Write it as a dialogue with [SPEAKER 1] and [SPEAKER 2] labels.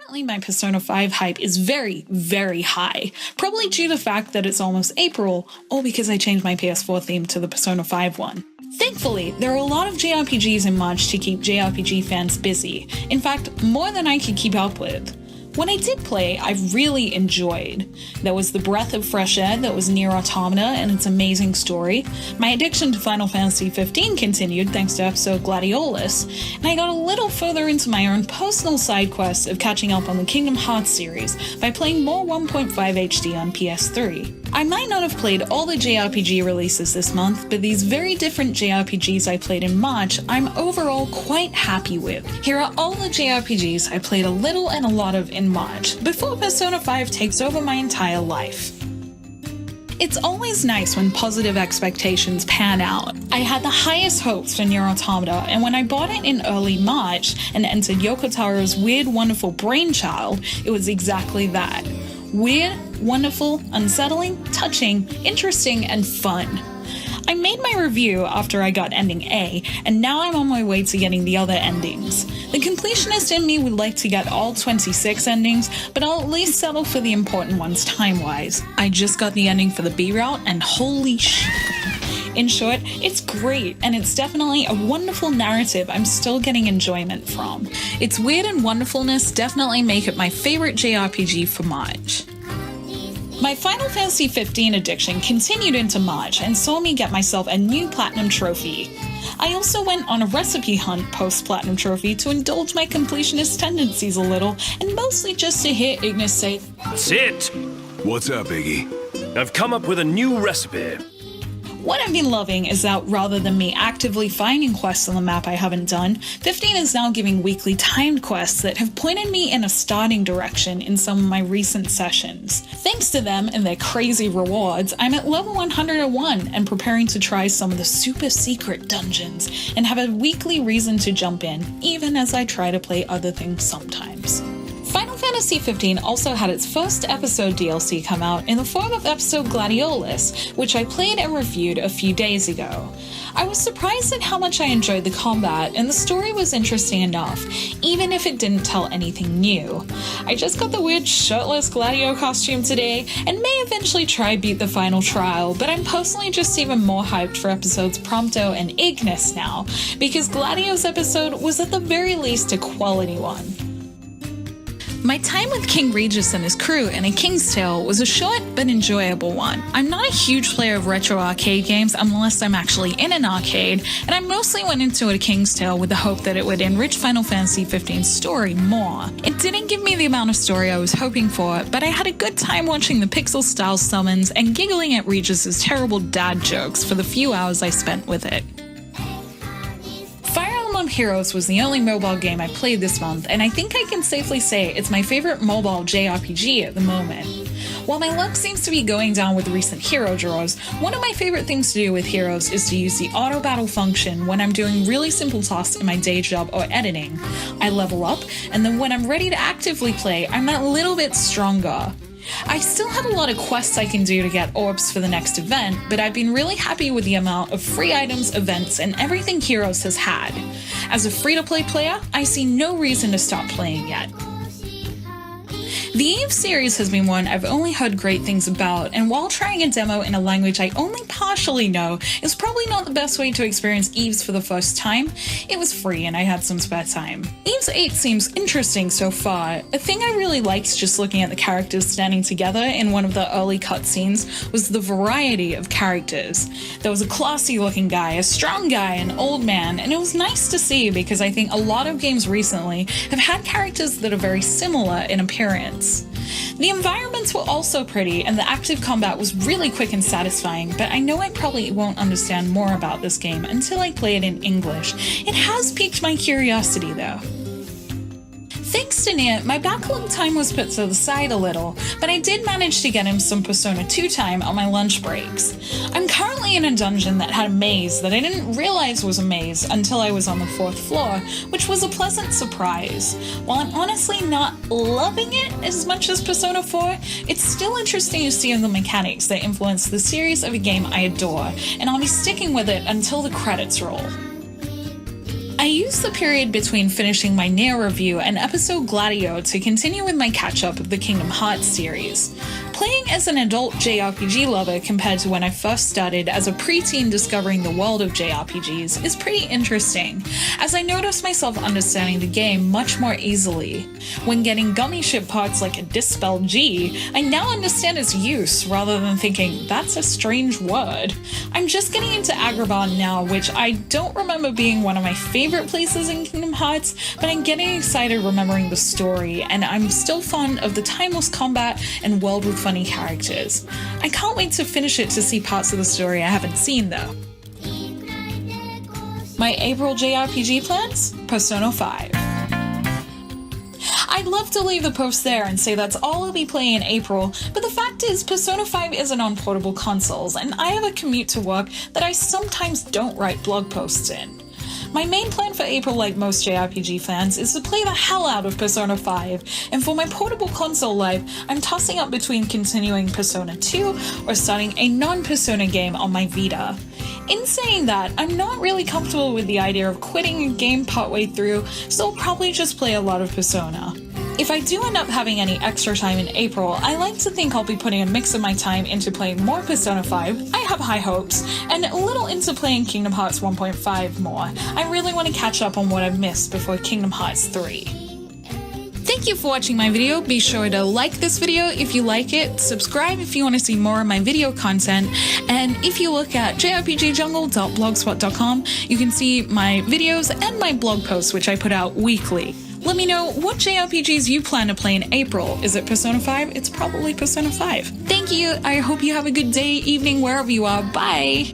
[SPEAKER 1] Currently, my Persona 5 hype is very, very high, probably due to the fact that it's almost April, or because I changed my PS4 theme to the Persona 5 one. Thankfully, there are a lot of JRPGs in March to keep JRPG fans busy, in fact, more than I could keep up with. When I did play, I really enjoyed. There was the breath of fresh air that was NieR Automata and its amazing story. My addiction to Final Fantasy XV continued thanks to episode Gladiolus, and I got a little further into my own personal side quest of catching up on the Kingdom Hearts series by playing more 1.5 HD on PS3. I might not have played all the JRPG releases this month, but these very different JRPGs I played in March, I'm overall quite happy with. Here are all the JRPGs I played a little and a lot of in March, before Persona 5 takes over my entire life. It's always nice when positive expectations pan out. I had the highest hopes for NieR Automata, and when I bought it in early March and entered Yoko Taro's weird, wonderful brainchild, it was exactly that. Weird, wonderful, unsettling, touching, interesting, and fun. I made my review after I got ending A, and now I'm on my way to getting the other endings. The completionist in me would like to get all 26 endings, but I'll at least settle for the important ones time-wise. I just got the ending for the B route, and holy shit. In short, it's great, and it's definitely a wonderful narrative I'm still getting enjoyment from. Its weird and wonderfulness definitely make it my favorite JRPG for March. My Final Fantasy XV addiction continued into March and saw me get myself a new Platinum Trophy. I also went on a recipe hunt post-Platinum Trophy to indulge my completionist tendencies a little, and mostly just to hear Ignis say,
[SPEAKER 2] "That's it!
[SPEAKER 3] What's up, Iggy?
[SPEAKER 2] I've come up with a new recipe."
[SPEAKER 1] What I've been loving is that rather than me actively finding quests on the map I haven't done, 15 is now giving weekly timed quests that have pointed me in a starting direction in some of my recent sessions. Thanks to them and their crazy rewards, I'm at level 101 and preparing to try some of the super secret dungeons and have a weekly reason to jump in, even as I try to play other things sometimes. Final Fantasy XV also had its first episode DLC come out in the form of episode Gladiolus, which I played and reviewed a few days ago. I was surprised at how much I enjoyed the combat, and the story was interesting enough, even if it didn't tell anything new. I just got the weird shirtless Gladio costume today, and may eventually try beat the final trial, but I'm personally just even more hyped for episodes Prompto and Ignis now, because Gladio's episode was at the very least a quality one. My time with King Regis and his crew in A King's Tale was a short but enjoyable one. I'm not a huge player of retro arcade games unless I'm actually in an arcade, and I mostly went into A King's Tale with the hope that it would enrich Final Fantasy XV's story more. It didn't give me the amount of story I was hoping for, but I had a good time watching the pixel-style summons and giggling at Regis's terrible dad jokes for the few hours I spent with it. Heroes was the only mobile game I played this month, and I think I can safely say it's my favorite mobile JRPG at the moment. While my luck seems to be going down with recent hero draws, one of my favorite things to do with Heroes is to use the auto battle function when I'm doing really simple tasks in my day job or editing. I level up, and then when I'm ready to actively play, I'm that little bit stronger. I still have a lot of quests I can do to get orbs for the next event, but I've been really happy with the amount of free items, events, and everything Heroes has had. As a free-to-play player, I see no reason to stop playing yet. The Eve series has been one I've only heard great things about, and while trying a demo in a language I only partially know is probably not the best way to experience Eves for the first time, it was free and I had some spare time. Ys VIII seems interesting so far. A thing I really liked just looking at the characters standing together in one of the early cutscenes was the variety of characters. There was a classy looking guy, a strong guy, an old man, and it was nice to see because I think a lot of games recently have had characters that are very similar in appearance. The environments were also pretty, and the active combat was really quick and satisfying, but I know I probably won't understand more about this game until I play it in English. It has piqued my curiosity though. Thanks to NieR, my backlog time was put to the side a little, but I did manage to get him some Persona 2 time on my lunch breaks. I'm currently in a dungeon that had a maze that I didn't realize was a maze until I was on the 4th floor, which was a pleasant surprise. While I'm honestly not loving it as much as Persona 4, it's still interesting to see the mechanics that influence the series of a game I adore, and I'll be sticking with it until the credits roll. I used the period between finishing my NieR review and episode Gladio to continue with my catch-up of the Kingdom Hearts series. Playing as an adult JRPG lover compared to when I first started as a preteen discovering the world of JRPGs is pretty interesting, as I noticed myself understanding the game much more easily. When getting gummy ship parts like a Dispel G, I now understand its use rather than thinking, that's a strange word. I'm just getting into Agrabah now, which I don't remember being one of my favorite places in Kingdom Hearts, but I'm getting excited remembering the story, and I'm still fond of the timeless combat and world with funny characters. I can't wait to finish it to see parts of the story I haven't seen though. My April JRPG plans? Persona 5. I'd love to leave the post there and say that's all I'll be playing in April, but the fact is Persona 5 isn't on portable consoles, and I have a commute to work that I sometimes don't write blog posts in. My main plan for April, like most JRPG fans, is to play the hell out of Persona 5, and for my portable console life, I'm tossing up between continuing Persona 2 or starting a non-Persona game on my Vita. In saying that, I'm not really comfortable with the idea of quitting a game partway through, so I'll probably just play a lot of Persona. If I do end up having any extra time in April, I like to think I'll be putting a mix of my time into playing more Persona 5, I have high hopes, and a little into playing Kingdom Hearts 1.5 more. I really want to catch up on what I've missed before Kingdom Hearts 3. Thank you for watching my video. Be sure to like this video if you like it, subscribe if you want to see more of my video content, and if you look at jrpgjungle.blogspot.com, you can see my videos and my blog posts, which I put out weekly. Let me know what JRPGs you plan to play in April. Is it Persona 5? It's probably Persona 5. Thank you. I hope you have a good day, evening, wherever you are. Bye!